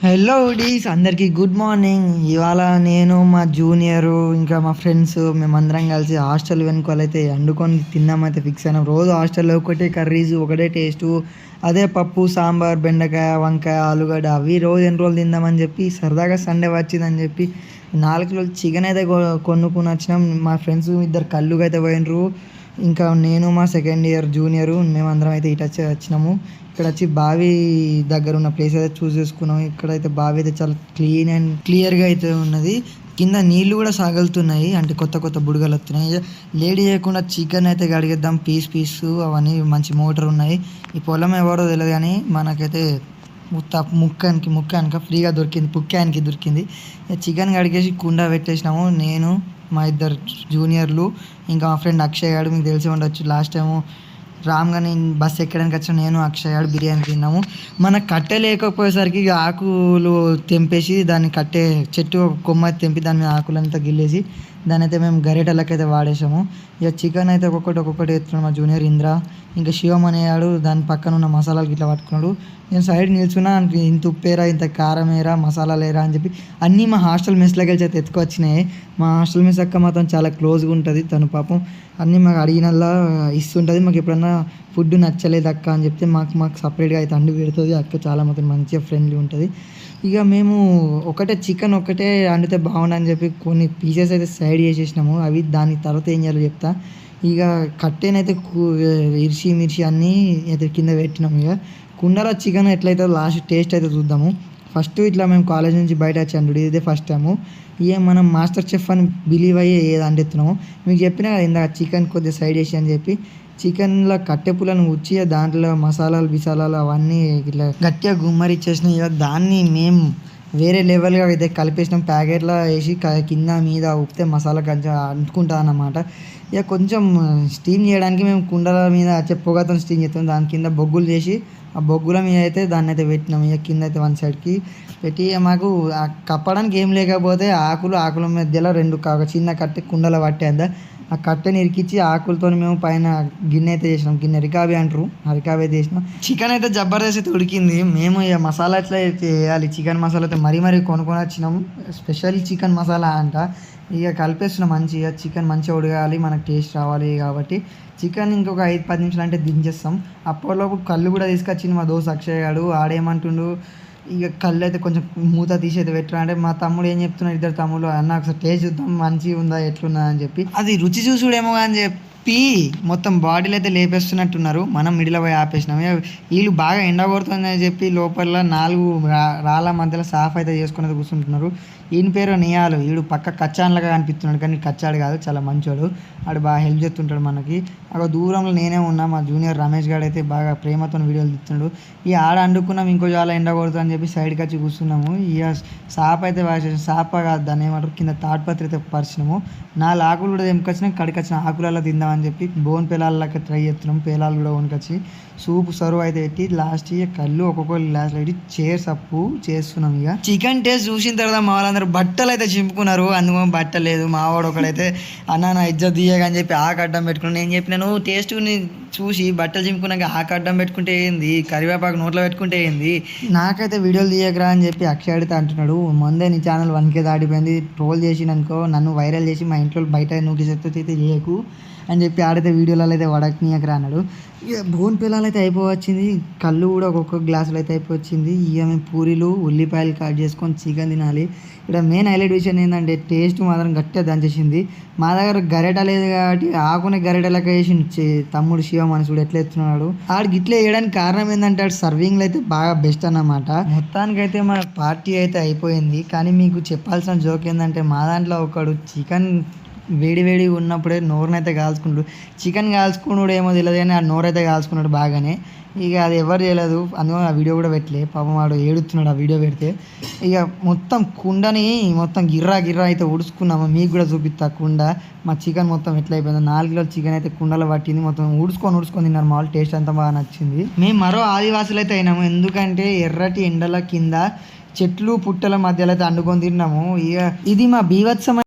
Hello డీస్ అందరికీ good morning. ఇవాళ నేను మా జూనియరు ఇంకా మా ఫ్రెండ్స్ మేమందరం కలిసి హాస్టల్ వెనుకోలైతే వండుకొని తిందామైతే ఫిక్స్ అయినాం. రోజు హాస్టల్లో ఒకటే కర్రీస్ ఒకటే టేస్టు, అదే పప్పు సాంబార్ బెండకాయ వంకాయ ఆలుగడ్డ అవి రోజు ఎన్ని రోజులు తిందామని చెప్పి సరదాగా సండే వచ్చిందని చెప్పి 4 కిలోలు చికెన్ అయితే కొనుక్కుని వచ్చినాం. మా ఫ్రెండ్స్ ఇద్దరు కళ్ళుగా అయితే పోయినరు. ఇంకా నేను మా సెకండ్ ఇయర్ జూనియరు మేమందరం అయితే ఇటు వచ్చినాము. ఇక్కడ వచ్చి బావి దగ్గర ఉన్న ప్లేస్ అయితే చూస్ చేసుకున్నాం. ఇక్కడైతే బావి అయితే చాలా క్లీన్ అండ్ క్లియర్గా అయితే ఉన్నది. కింద నీళ్లు కూడా సాగలుతున్నాయి, అంటే కొత్త కొత్త బుడగలు వస్తున్నాయి. లేడీ చేయకుండా చికెన్ అయితే కడిగేద్దాం పీస్ అవన్నీ మంచి మోటార్ ఉన్నాయి. ఈ పొలం ఎవరో తెలియదు కానీ మనకైతే ముక్కానికి ఫ్రీగా దొరికింది, పుక్కానికి దొరికింది. చికెన్ కడిగేసి కుండ పెట్టేసినాము. నేను మా ఇద్దరు జూనియర్లు ఇంకా మా ఫ్రెండ్ అక్షయ్ గారు, మీకు తెలిసి ఉండొచ్చు. లాస్ట్ టైము రామ్గాని బస్ ఎక్కడానికి వచ్చిన నేను అక్షయ్ గారు బిర్యానీ తిన్నాము. మన కట్టె లేకపోయేసరికి ఆకులు తెంపేసి దాన్ని కట్టే చెట్టు కొమ్మ తెంపి దాని మీద ఆకులంతా గిల్లేసి దాని అయితే మేము గరిటెలకైతే వాడేసాము. ఇక చికెన్ అయితే ఒక్కొక్కటి ఎత్తున్నాడు మా జూనియర్ ఇంద్ర. ఇంకా శివం అనేవాడు దాని పక్కన ఉన్న మసాలాలు ఇట్లా పట్టుకున్నాడు. నేను సైడ్ నిల్చున్నా, ఇంత ఉప్పేరా ఇంత కారం ఏరా మసాలా లేరా అని చెప్పి అన్నీ మా హాస్టల్ మెస్లోకి వెళ్ళి అయితే ఎత్తుకొచ్చినాయి. మా హాస్టల్ మెస్ అక్క మాత్రం చాలా క్లోజ్గా ఉంటుంది. తను పాపం అన్నీ మాకు అడిగినల్లా ఇస్తుంటుంది. మాకు ఎప్పుడన్నా ఫుడ్ నచ్చలేదు అక్క అని చెప్తే మాకు సపరేట్గా అయితే అండి పెడుతుంది. అక్క చాలా మాత్రం మంచిగా ఫ్రెండ్లీ ఉంటుంది. ఇక మేము చికెన్ ఒకటే వండితే బాగుండని చెప్పి కొన్ని పీసెస్ అయితే సైడ్ చేసేసినాము. అవి దాని తర్వాత ఏం చేయాలో చెప్తా. ఇక కట్టెనైతే మిర్చి అన్నీ అయితే కింద పెట్టినాము. ఇక కుండలో చికెన్ ఎట్లయితే లాస్ట్ టేస్ట్ అయితే చూద్దాము. ఫస్ట్ ఇట్లా మేము కాలేజ్ నుంచి బయట వచ్చాను, ఇదే ఫస్ట్ టైము. మనం మాస్టర్ చెఫ్ అని బిలీవ్ అయ్యి ఏది అండెత్తున్నాము. మీకు చెప్పినా కదా ఇందాక చికెన్ కొద్దిగా సైడ్ చేసి అని చెప్పి చికెన్లో కట్టెపులను ఉచ్చి దాంట్లో మసాలాలు అవన్నీ ఇట్లా గట్టిగా గుమ్మరిచ్చేసినాయి. ఇక దాన్ని మేము వేరే లెవెల్గా అయితే కలిపేసినాం. ప్యాకెట్లో వేసి కింద మీద ఉప్పితే మసాలా కొంచెం అంటుకుంటుంది అన్నమాట. ఇక కొంచెం స్టీమ్ చేయడానికి మేము కుండల మీద పొగతో స్టీమ్ చేస్తాం. దాని కింద బొగ్గులు చేసి ఆ బొగ్గుల మీద అయితే దాన్ని అయితే పెట్టినాం. ఇక కింద అయితే వన్ సైడ్కి పెట్టి మాకు కప్పడానికి ఏం లేకపోతే ఆకుల మధ్యలో చిన్న కట్టె కుండలో పట్టేద్దా ఆ కట్టెని ఇరికిచ్చి ఆకులతో మేము పైన గిన్నె అయితే చేసినాం. గిన్నె రికాబీ అంటారు, ఆ రికాబీ అయితే చేసినాం. చికెన్ అయితే జబర్దస్త్ అయితే ఉడికింది. మేము ఇక మసాలా ఎట్లా అయితే వేయాలి, చికెన్ మసాలా అయితే మరీ కొనుక్కొని వచ్చినాం. స్పెషల్ చికెన్ మసాలా అంట. ఇక కలిపేస్తున్నాం మంచిగా. చికెన్ మంచిగా ఉడకాలి, మనకు టేస్ట్ రావాలి కాబట్టి చికెన్ ఇంకొక 5-10 నిమిషాలు అంటే దించేస్తాం. అప్పటిలోపు కళ్ళు కూడా తీసుకొచ్చింది మా దోస్త్ అక్షయ్ గారు. ఆడేమంటుండు, ఇక కళ్ళు అయితే కొంచెం మూత తీసి అయితే పెట్టరా అంటే మా తమ్ముడు ఏం చెప్తున్నాడు, ఇద్దరు తమ్ముడు అన్న ఒకసారి టేస్ట్ చూద్దాం మంచిగా ఉందా ఎట్లున్నా అని చెప్పి అది రుచి చూసుడేమో అని చెప్పి మొత్తం బాడీలో అయితే లేపేస్తున్నట్టున్నారు. మనం మిడిలో పోయి ఆపేసినాం. వీళ్ళు బాగా ఎండ కొడుతుందని చెప్పి లోపల 4 రాళ్ళ మధ్యలో సాఫ్ అయితే చేసుకుని కూర్చుంటున్నారు. ఈయన పేరు నియాలు. వీడు పక్క కచ్చాన్లాగా కనిపిస్తున్నాడు కానీ కచ్చాడు కాదు, చాలా మంచోడు. వాడు బాగా హెల్ప్ చేస్తుంటాడు మనకి. అక్కడ దూరంలో నేనే ఉన్నా, మా జూనియర్ రమేష్ గారు అయితే బాగా ప్రేమతో వీడియోలు తీస్తున్నాడు. ఈ ఆడ అండుకున్నాం, ఇంకో చాలా ఎండ కొడుతుంది అని చెప్పి సైడ్కి వచ్చి కూర్చున్నాము. ఇక సాప అయితే వాసేసాం. సాప కాదు దాన్ని ఏమంటారు, కింద తాడ్పత్రి అయితే పరిచినాము. 4 ఆకులు కూడా తెంపుకొచ్చినాం. కడికొచ్చిన ఆకులలో తిందామని చెప్పి బోన్ పేలాలకి ట్రై చేస్తున్నాం. పేలాలు కూడా కొనుకొచ్చి సూప్ సర్వ్ అయితే పెట్టి లాస్ట్ కళ్ళు ఒక్కొక్క గ్లాస్ పెట్టి చేర్సప్పు చేస్తున్నాం. ఇక చికెన్ టేస్ట్ చూసిన తర్వాత మా వాళ్ళందరూ బట్టలు అయితే చింపుకున్నారు. అందుకో బట్టలు లేదు. మావాడు ఒకడైతే అన్న నా ఇజ్జత్ తీయగా అని చెప్పి ఆకడ్డం పెట్టుకున్నాను. నేను చెప్పినాను టేస్ట్ని చూసి బట్టలు చింపుకున్నాక ఆకడ్డం పెట్టుకుంటే ఏంది, కరివేపాకు నోట్లో పెట్టుకుంటే ఏంది, నాకైతే వీడియోలు తీయకరా అని చెప్పి అక్షయ్ అడితే అంటున్నాడు. ముందే నీ ఛానల్ 1K దాటిపోయింది, ట్రోల్ చేసిననుకో నన్ను వైరల్ చేసి మా ఇంట్లో బయట నోటీస్ అయితే చేయకు అని చెప్పి ఆడితే వీడియోలలో అయితే వడకనీయకరా అన్నాడు. ఇక బోన్ పిల్లలు అయితే అయిపోవచ్చింది. కళ్ళు కూడా ఒక్కొక్క గ్లాసులు అయితే అయిపోవచ్చింది. ఇక మేము పూరీలు ఉల్లిపాయలు కట్ చేసుకొని చికెన్ తినాలి. ఇక్కడ మెయిన్ హైలైట్ విషయం ఏంటంటే టేస్ట్ మాత్రం గట్టిగా దంచేసింది. మా దగ్గర గరిట లేదు కాబట్టి ఆకునే గరిటెలకి వేసి తమ్ముడు శివ మనసుడు ఎట్లా ఎత్తున్నాడు. ఆడికి ఇట్లా వేయడానికి కారణం ఏంటంటే ఆడు సర్వింగ్లో అయితే బాగా బెస్ట్ అన్నమాట. మొత్తానికైతే మన పార్టీ అయితే అయిపోయింది. కానీ మీకు చెప్పాల్సిన జోక్ ఏంటంటే మా దాంట్లో ఒకడు చికెన్ వేడి ఉన్నప్పుడే నోరునైతే కాల్చుకుంటాడు. చికెన్ కాల్చుకున్నాడు ఏమో తెలియదు కానీ ఆ నోరైతే కాల్చుకున్నాడు బాగానే. ఇక అది ఎవరు చేయలేదు, అందులో ఆ వీడియో కూడా పెట్టలే. పాపం వాడు ఏడుస్తున్నాడు ఆ వీడియో పెడితే. ఇక మొత్తం కుండని మొత్తం గిర్రా అయితే ఉడుచుకున్నాము. మీకు కూడా చూపిస్తా కుండ. మా చికెన్ మొత్తం ఎట్లా అయిపోయిందో. 4 కిలోల చికెన్ అయితే కుండలో పట్టింది. మొత్తం ఉడుచుకొని తిన్నారు. మా వాళ్ళు టేస్ట్ అంతా బాగా నచ్చింది. మేము మరో ఆదివాసులు అయితే అయినాము. ఎందుకంటే ఎర్రటి ఎండల కింద చెట్లు పుట్టల మధ్యలో అయితే వండుకొని తిన్నాము. ఇక ఇది మా బీభత్సమైన